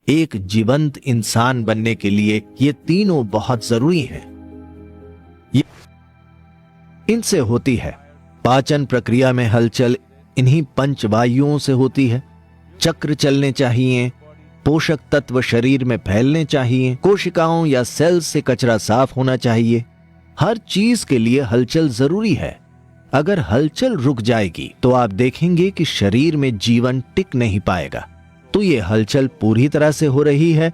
एक जीवंत इंसान बनने के लिए ये तीनों बहुत जरूरी हैं। इनसे होती है पाचन प्रक्रिया में हलचल, इन्हीं पंच वायुओं से होती है। चक्र चलने चाहिए, पोषक तत्व शरीर में फैलने चाहिए, कोशिकाओं या सेल्स से कचरा साफ होना चाहिए। हर चीज के लिए हलचल जरूरी है। अगर हलचल रुक जाएगी तो आप देखेंगे कि शरीर में जीवन टिक नहीं पाएगा। तो ये हलचल पूरी तरह से हो रही है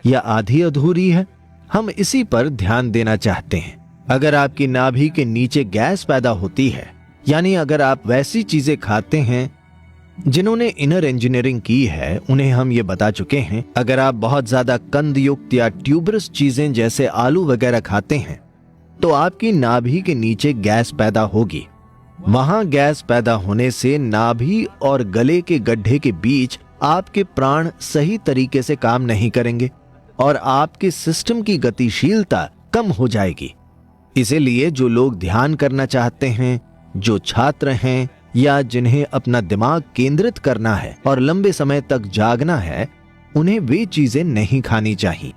या आधी अधूरी है, हम इसी पर ध्यान देना चाहते हैं। अगर आपकी नाभि के नीचे गैस पैदा होती है, यानी अगर आप वैसी चीजें खाते हैं जिन्होंने इनर इंजीनियरिंग की है, उन्हें हम ये बता चुके हैं। अगर आप बहुत ज्यादा कंद युक्त या ट्यूबरस चीजें जैसे आलू वगैरह खाते हैं तो आपकी नाभि के नीचे गैस पैदा होगी। वहां गैस पैदा होने से नाभि और गले के गड्ढे के बीच आपके प्राण सही तरीके से काम नहीं करेंगे और आपके सिस्टम की गतिशीलता कम हो जाएगी। इसीलिए जो लोग ध्यान करना चाहते हैं, जो छात्र हैं या जिन्हें अपना दिमाग केंद्रित करना है और लंबे समय तक जागना है, उन्हें वे चीजें नहीं खानी चाहिए।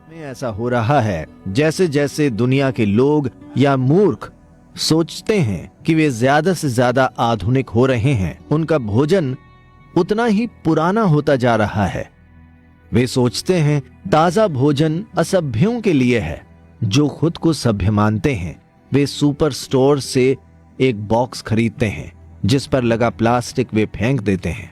में ऐसा हो रहा है जैसे जैसे दुनिया के लोग या मूर्ख सोचते हैं कि वे ज्यादा से ज्यादा आधुनिक हो रहे हैं, उनका भोजन उतना ही पुराना होता जा रहा है। वे सोचते हैं ताजा भोजन असभ्यों के लिए है। जो खुद को सभ्य मानते हैं वे सुपर स्टोर से एक बॉक्स खरीदते हैं जिस पर लगा प्लास्टिक वे फेंक देते हैं,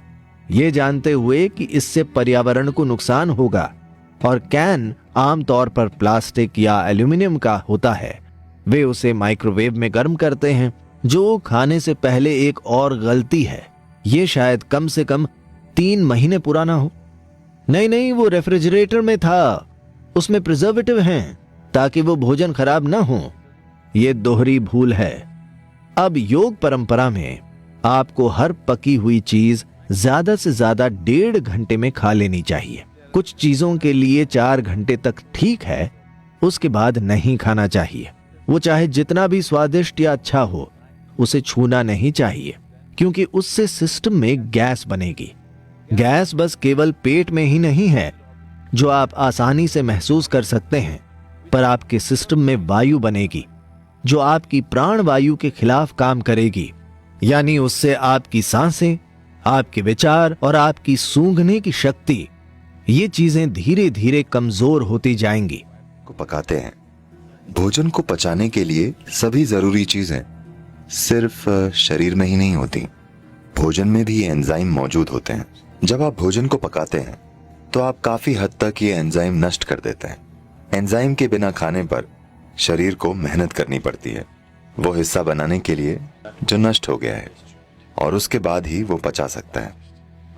ये जानते हुए कि इससे पर्यावरण को नुकसान होगा। और कैन आमतौर पर प्लास्टिक या एल्यूमिनियम का होता है। वे उसे माइक्रोवेव में गर्म करते हैं, जो खाने से पहले एक और गलती है। ये शायद कम से कम 3 महीने पुराना हो। नहीं, वो रेफ्रिजरेटर में था, उसमें प्रिजर्वेटिव हैं ताकि वो भोजन खराब ना हो। ये दोहरी भूल है। अब योग परंपरा में आपको हर पकी हुई चीज ज्यादा से ज्यादा 1.5 घंटे में खा लेनी चाहिए। कुछ चीजों के लिए 4 घंटे तक ठीक है, उसके बाद नहीं खाना चाहिए। वो चाहे जितना भी स्वादिष्ट या अच्छा हो, उसे छूना नहीं चाहिए, क्योंकि उससे सिस्टम में गैस बनेगी। गैस बस केवल पेट में ही नहीं है जो आप आसानी से महसूस कर सकते हैं, पर आपके सिस्टम में वायु बनेगी जो आपकी प्राण वायु के खिलाफ काम करेगी। यानी उससे आपकी सांसें, आपके विचार और आपकी सूंघने की शक्ति, ये चीजें धीरे धीरे कमजोर होती जाएंगी। को पकाते हैं। भोजन को पचाने के लिए सभी जरूरी चीजें सिर्फ शरीर में ही नहीं होती, भोजन में भी ये एंजाइम मौजूद होते हैं। जब आप भोजन को पकाते हैं तो आप काफी हद तक ये एंजाइम नष्ट कर देते हैं। एंजाइम के बिना खाने पर शरीर को मेहनत करनी पड़ती है वो हिस्सा बनाने के लिए जो नष्ट हो गया है, और उसके बाद ही वो पचा सकता है।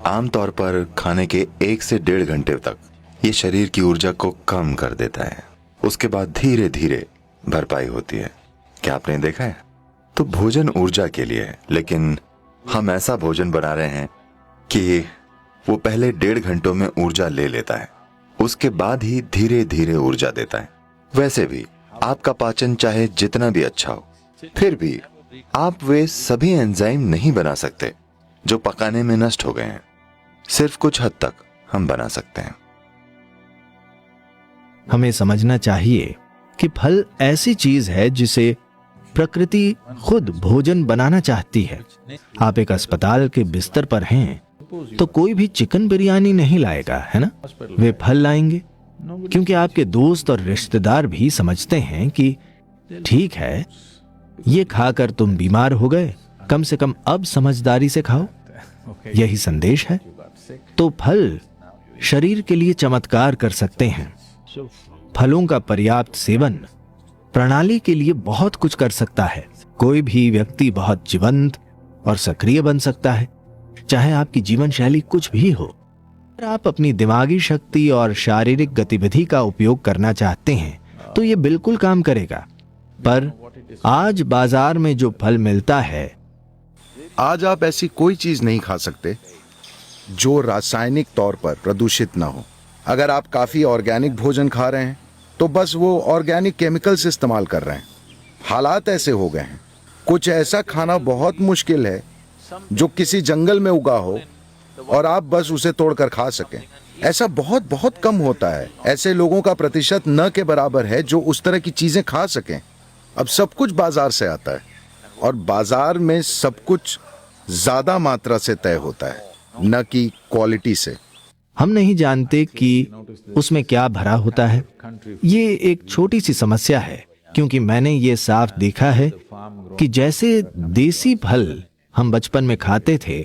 आमतौर पर खाने के 1 से 1.5 घंटे तक ये शरीर की ऊर्जा को कम कर देता है। उसके बाद धीरे धीरे भरपाई होती है। क्या आपने देखा है? तो भोजन ऊर्जा के लिए है, लेकिन हम ऐसा भोजन बना रहे हैं कि वो पहले 1.5 घंटों में ऊर्जा ले लेता है, उसके बाद ही धीरे धीरे ऊर्जा देता है। वैसे भी आपका पाचन चाहे जितना भी अच्छा हो, फिर भी आप वे सभी एंजाइम नहीं बना सकते जो पकाने में नष्ट हो गए हैं। सिर्फ कुछ हद तक हम बना सकते हैं। हमें समझना चाहिए कि फल ऐसी चीज है जिसे प्रकृति खुद भोजन बनाना चाहती है। आप एक अस्पताल के बिस्तर पर हैं तो कोई भी चिकन बिरयानी नहीं लाएगा, है ना? वे फल लाएंगे, क्योंकि आपके दोस्त और रिश्तेदार भी समझते हैं कि ठीक है, ये खाकर तुम बीमार हो गए, कम से कम अब समझदारी से खाओ। यही संदेश है। तो फल शरीर के लिए चमत्कार कर सकते हैं। फलों का पर्याप्त सेवन प्रणाली के लिए बहुत कुछ कर सकता है। कोई भी व्यक्ति बहुत जीवंत और सक्रिय बन सकता है, चाहे आपकी जीवन शैली कुछ भी हो। अगर आप अपनी दिमागी शक्ति और शारीरिक गतिविधि का उपयोग करना चाहते हैं तो यह बिल्कुल काम करेगा। पर आज बाजार में जो फल मिलता है, आज आप ऐसी कोई चीज नहीं खा सकते जो रासायनिक तौर पर प्रदूषित ना हो। अगर आप काफी ऑर्गेनिक भोजन खा रहे हैं तो बस वो ऑर्गेनिक केमिकल्स इस्तेमाल कर रहे हैं। हालात ऐसे हो गए हैं, कुछ ऐसा खाना बहुत मुश्किल है जो किसी जंगल में उगा हो और आप बस उसे तोड़कर खा सकें। ऐसा बहुत बहुत कम होता है। ऐसे लोगों का प्रतिशत न के बराबर है जो उस तरह की चीजें खा सकें। अब सब कुछ बाजार से आता है और बाजार में सब कुछ ज्यादा मात्रा से तय होता है, न कि क्वालिटी से। हम नहीं जानते कि उसमें क्या भरा होता है। ये एक छोटी सी समस्या है, क्योंकि मैंने ये साफ देखा है कि जैसे देसी फल हम बचपन में खाते थे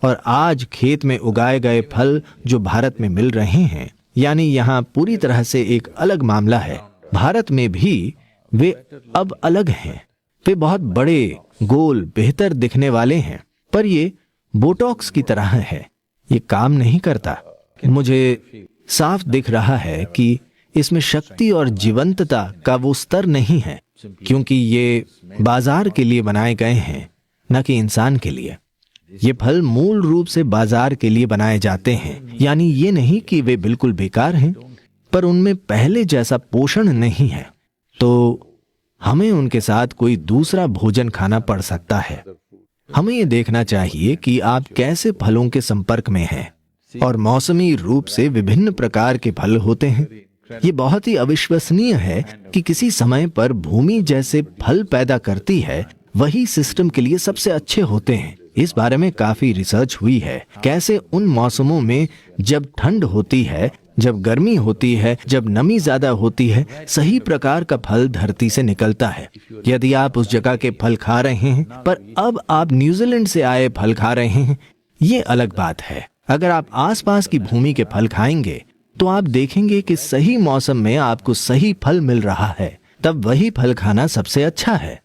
और आज खेत में उगाए गए फल जो भारत में मिल रहे हैं, यानी यहाँ पूरी तरह से एक अलग मामला है। भारत में भी वे अब अलग हैं। वे बहुत बड़े, गोल, बेहतर दिखने वाले हैं, पर ये बोटॉक्स की तरह है। ये काम नहीं करता। मुझे साफ दिख रहा है कि इसमें शक्ति और जीवंतता का वो स्तर नहीं है, क्योंकि ये बाजार के लिए बनाए गए हैं, न कि इंसान के लिए। ये फल मूल रूप से बाजार के लिए बनाए जाते हैं, यानी ये नहीं कि वे बिल्कुल बेकार हैं, पर उनमें पहले जैसा पोषण नहीं है। तो हमें उनके साथ कोई दूसरा भोजन खाना पड़ सकता है। हमें ये देखना चाहिए कि आप कैसे फलों के संपर्क में हैं, और मौसमी रूप से विभिन्न प्रकार के फल होते हैं। ये बहुत ही अविश्वसनीय है कि किसी समय पर भूमि जैसे फल पैदा करती है, वही सिस्टम के लिए सबसे अच्छे होते हैं। इस बारे में काफी रिसर्च हुई है, कैसे उन मौसमों में जब ठंड होती है, जब गर्मी होती है, जब नमी ज्यादा होती है, सही प्रकार का फल धरती से निकलता है। यदि आप उस जगह के फल खा रहे हैं, पर अब आप न्यूजीलैंड से आए फल खा रहे हैं, ये अलग बात है। अगर आप आसपास की भूमि के फल खाएंगे तो आप देखेंगे कि सही मौसम में आपको सही फल मिल रहा है, तब वही फल खाना सबसे अच्छा है।